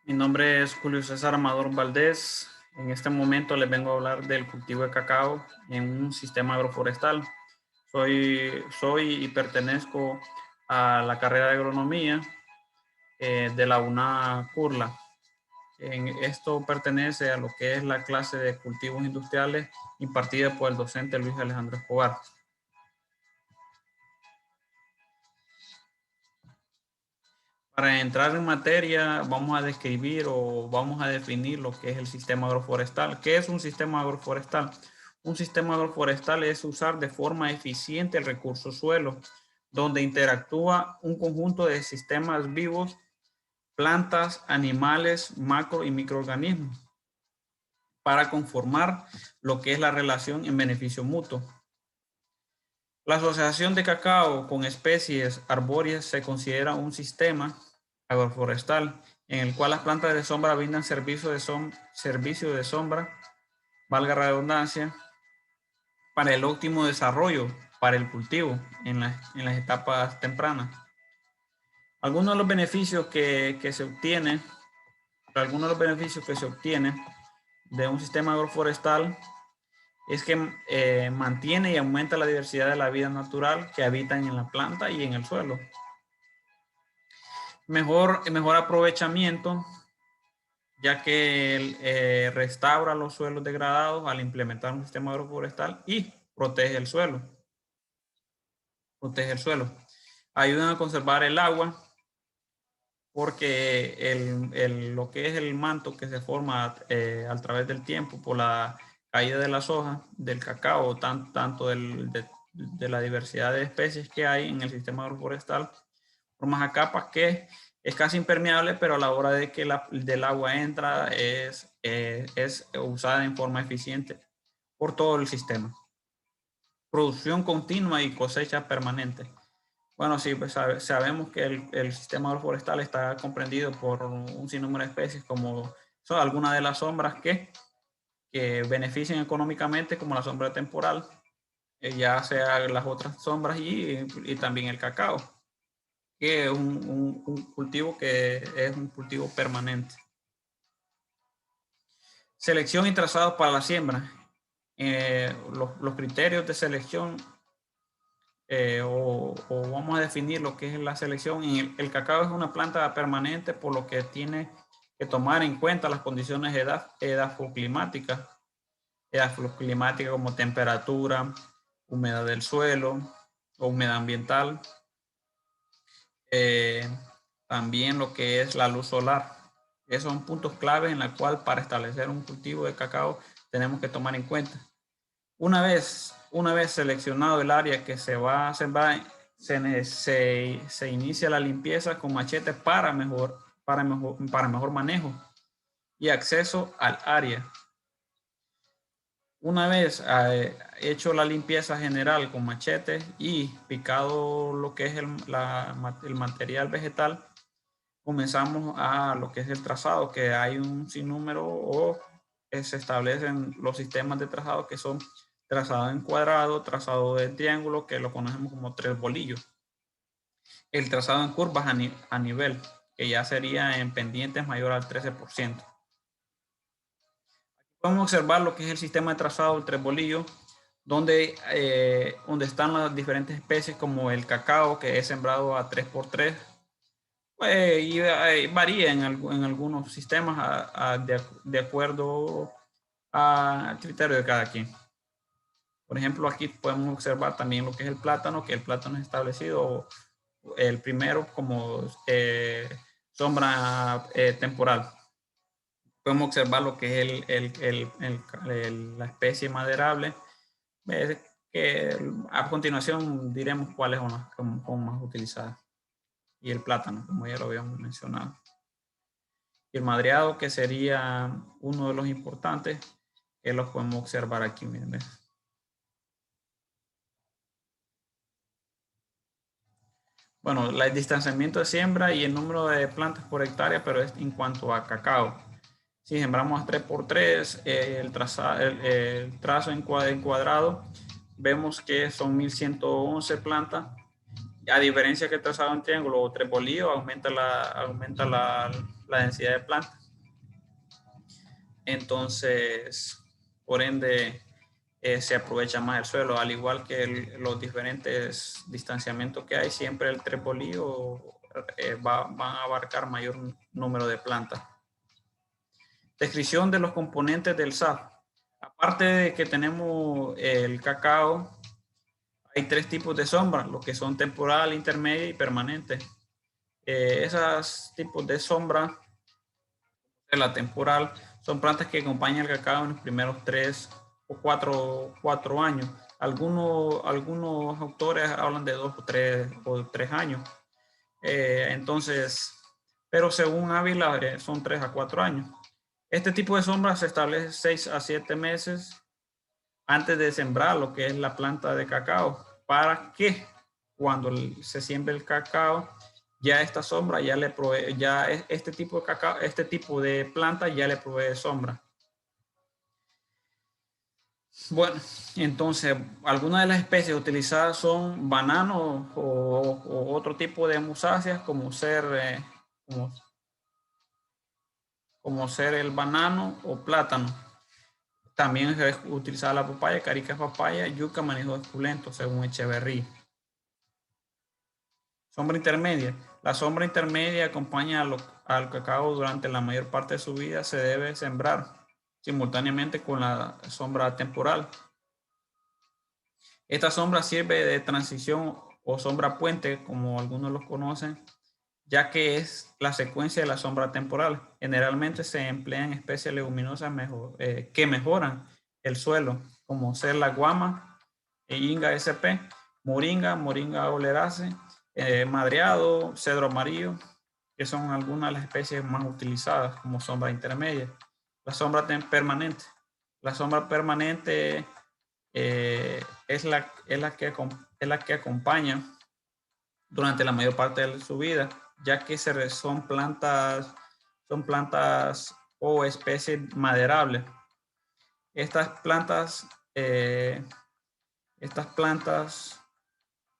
Mi nombre es Julio César Amador Valdés. En este momento les vengo a hablar del cultivo de cacao en un sistema agroforestal. Soy y pertenezco a la carrera de agronomía de la UNA Curla. Esto pertenece a lo que es la clase de cultivos industriales impartida por el docente Luis Alejandro Escobar. Para entrar en materia, vamos a describir o vamos a definir lo que es el sistema agroforestal. ¿Qué es un sistema agroforestal? Un sistema agroforestal es usar de forma eficiente el recurso suelo, donde interactúa un conjunto de sistemas vivos, plantas, animales, macro y microorganismos, para conformar lo que es la relación en beneficio mutuo. La asociación de cacao con especies arbóreas se considera un sistema agroforestal en el cual las plantas de sombra brindan servicio de sombra, valga la redundancia, para el óptimo desarrollo para el cultivo en las etapas tempranas. Algunos de los beneficios que se obtienen, de un sistema agroforestal es que mantiene y aumenta la diversidad de la vida natural que habitan en la planta y en el suelo. Mejor aprovechamiento, ya que restaura los suelos degradados al implementar un sistema agroforestal y protege el suelo. Ayudan a conservar el agua porque lo que es el manto que se forma a través del tiempo por la caída de las hojas del cacao, tanto de la diversidad de especies que hay en el sistema agroforestal, forma capas que es casi impermeable, pero a la hora de que del agua entra es usada en forma eficiente por todo el sistema. Producción continua y cosecha permanente. Bueno, sí, pues sabemos que el sistema agroforestal está comprendido por un sinnúmero de especies, como son algunas de las sombras que benefician económicamente, como la sombra temporal, ya sea las otras sombras y también el cacao, que es un cultivo que es un cultivo permanente. Selección y trazado para la siembra. Los criterios de selección o vamos a definir lo que es la selección. El cacao es una planta permanente, por lo que tiene que tomar en cuenta las condiciones edafoclimáticas como temperatura, humedad del suelo o humedad ambiental. También lo que es la luz solar. Esos son puntos claves en la cual para establecer un cultivo de cacao tenemos que tomar en cuenta. Una vez seleccionado el área que se inicia la limpieza con machete para mejor manejo y acceso al área. Una vez hecho la limpieza general con machete y picado lo que es el material vegetal, comenzamos a lo que es el trazado, que hay un sinnúmero o se establecen los sistemas de trazado que son trazado en cuadrado, trazado de triángulo, que lo conocemos como tres bolillos. El trazado en curvas a nivel, que ya sería en pendientes mayor al 13%. Podemos observar lo que es el sistema de trazado del tres bolillos, donde están las diferentes especies como el cacao, que es sembrado a 3x3, y varía en algunos sistemas de acuerdo al criterio de cada quien. Por ejemplo, aquí podemos observar también lo que es el plátano, que el plátano es establecido el primero como sombra temporal. Podemos observar lo que es la especie maderable, que a continuación diremos cuáles son las como más utilizadas. Y el plátano, como ya lo habíamos mencionado. Y el madreado, que sería uno de los importantes, que los podemos observar aquí. Miren. Bueno, el distanciamiento de siembra y el número de plantas por hectárea, pero es en cuanto a cacao. Si sembramos a 3x3, el trazo en cuadrado, vemos que son 1111 plantas A diferencia que el trazado en triángulo o trebolío aumenta la densidad de planta. Entonces, por ende, se aprovecha más el suelo, al igual que los diferentes distanciamientos que hay, siempre el trebolío van a abarcar mayor número de plantas. Descripción de los componentes del SAF. Aparte de que tenemos el cacao, hay 3 tipos de sombra, los que son temporal, intermedia y permanente. Esos tipos de sombra, la temporal, son plantas que acompañan el cacao en los primeros 3 o 4 años. Algunos autores hablan de 2 o 3 años. Entonces, pero según Ávila son 3 a 4 años. Este tipo de sombra se establece 6 a 7 meses antes de sembrar lo que es la planta de cacao, para que cuando se siembre el cacao, ya esta sombra ya le provee, ya este tipo de cacao, este tipo de planta ya le provee sombra. Bueno, entonces algunas de las especies utilizadas son bananos o otro tipo de musáceas como ser el banano o plátano. También es utilizada la papaya, carica papaya, yuca, manejo esculento, según Echeverry. Sombra intermedia. La sombra intermedia acompaña al cacao durante la mayor parte de su vida. Se debe sembrar simultáneamente con la sombra temporal. Esta sombra sirve de transición o sombra puente, como algunos los conocen, ya que es la secuencia de la sombra temporal. Generalmente se emplean especies leguminosas que mejoran el suelo, como ser la guama, Inga sp, moringa oleracea, madreado, cedro amarillo, que son algunas de las especies más utilizadas como sombra intermedia. La sombra permanente. La sombra permanente es la que acompaña durante la mayor parte de su vida, ya que son plantas o especies maderables. Estas plantas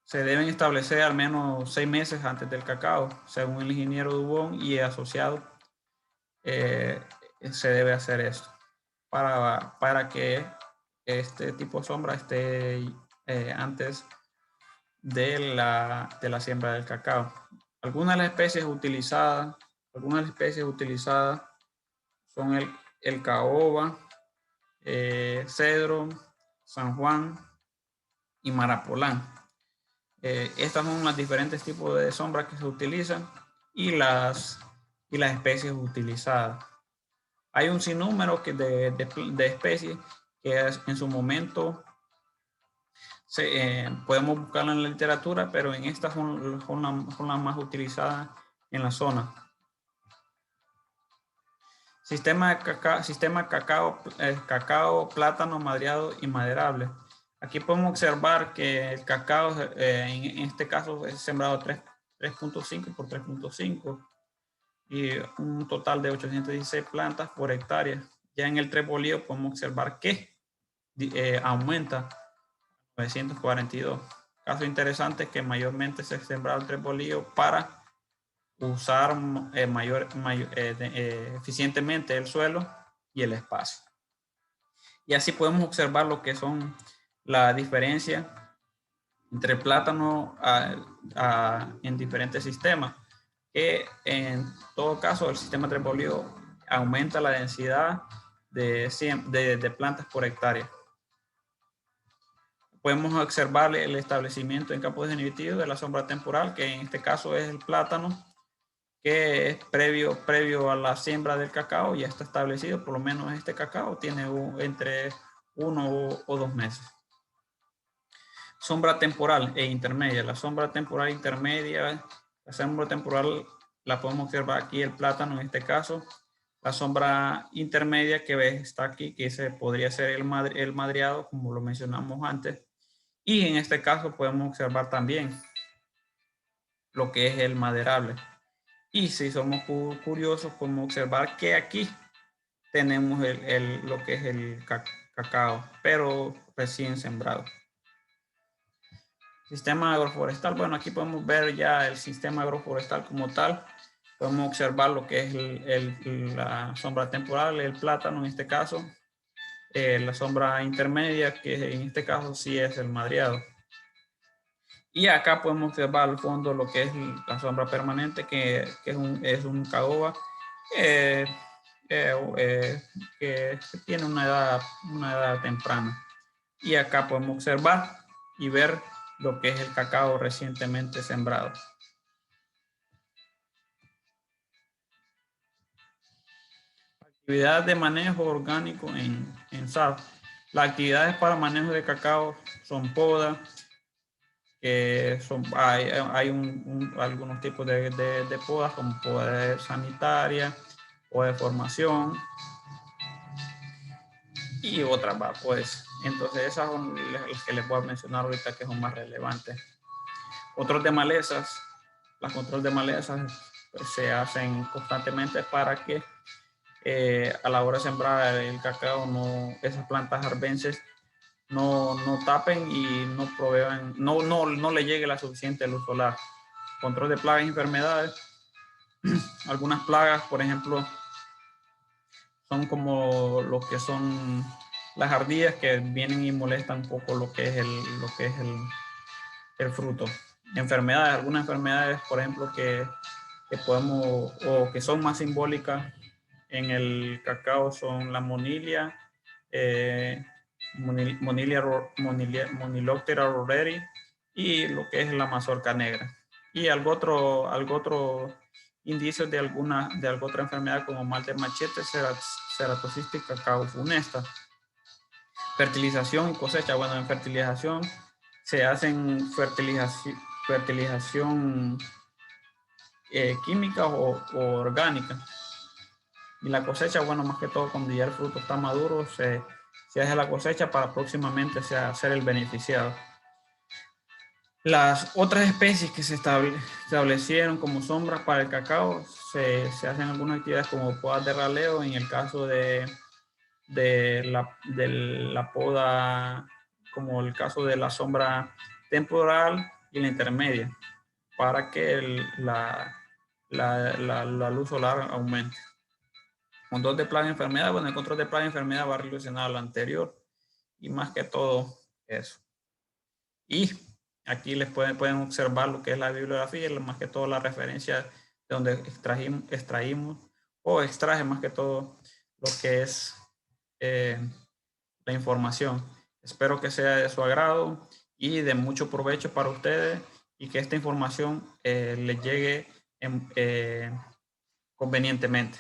se deben establecer al menos 6 meses antes del cacao, según el ingeniero Dubón y asociado. Se debe hacer esto para que este tipo de sombra esté antes de la siembra del cacao. Algunas de las especies utilizadas son el caoba, cedro, San Juan y marapolán. Estas son los diferentes tipos de sombras que se utilizan y las especies utilizadas. Hay un sinnúmero de especies que en su momento podemos buscarla en la literatura, pero en estas son las más utilizadas en la zona. Sistema cacao, plátano, madreado y maderable. Aquí podemos observar que el cacao en este caso es sembrado 3.5 por 3.5 y un total de 816 plantas por hectárea. Ya en el trebolío podemos observar que aumenta 942. Caso interesante que mayormente se ha sembrado el trebolío para usar eficientemente el suelo y el espacio. Y así podemos observar lo que son la diferencia entre plátano en diferentes sistemas, que en todo caso el sistema trebolío aumenta la densidad de plantas por hectárea. Podemos observar el establecimiento en campos definitivos de la sombra temporal, que en este caso es el plátano, que es previo a la siembra del cacao, ya está establecido, por lo menos este cacao tiene entre 1 o 2 meses. Sombra temporal e intermedia. La sombra temporal intermedia, la sombra temporal la podemos observar aquí, el plátano en este caso. La sombra intermedia que ves está aquí, que podría ser el madreado, como lo mencionamos antes. Y en este caso podemos observar también lo que es el maderable. Y si somos curiosos, podemos observar que aquí tenemos lo que es el cacao, pero recién sembrado. Sistema agroforestal. Bueno, aquí podemos ver ya el sistema agroforestal como tal. Podemos observar lo que es la sombra temporal, el plátano en este caso. La sombra intermedia, que en este caso sí es el madreado. Y acá podemos observar al fondo lo que es la sombra permanente, que es un caoba eh, que tiene una edad temprana. Y acá podemos observar y ver lo que es el cacao recientemente sembrado. Actividad de manejo orgánico en SAF. Las actividades para manejo de cacao son poda, que hay algunos tipos de podas, como poda sanitaria o de formación y otras, pues. Entonces esas son las que les voy a mencionar ahorita que son más relevantes. Control de malezas. Las control de malezas pues, se hacen constantemente para que a la hora de sembrar el cacao, esas plantas arbences no tapen y no provean, no le llegue la suficiente luz solar. Control de plagas y enfermedades. Algunas plagas, por ejemplo, son como lo que son las ardillas que vienen y molestan un poco lo que es el fruto. Enfermedades, algunas enfermedades, por ejemplo, que podemos o que son más simbólicas en el cacao son la monilia, Moniloptera roreri y lo que es la mazorca negra. Y algo otro indicio de alguna otra enfermedad como mal de machete, ceratocystis cacao funesta. Fertilización y cosecha. Bueno, en fertilización se hacen fertilización química o orgánica. Y la cosecha, bueno, más que todo cuando ya el fruto está maduro, se hace la cosecha para próximamente ser el beneficiado. Las otras especies que se establecieron como sombras para el cacao, se hacen algunas actividades como podas de raleo en el caso de la poda, como el caso de la sombra temporal y la intermedia, para que la luz solar aumente. Control de plaga y enfermedad. Bueno, el control de plaga y enfermedad va relacionado a lo anterior y más que todo eso. Y aquí les pueden observar lo que es la bibliografía, más que todo la referencia de donde extraímos o extraje más que todo lo que es la información. Espero que sea de su agrado y de mucho provecho para ustedes y que esta información les llegue convenientemente.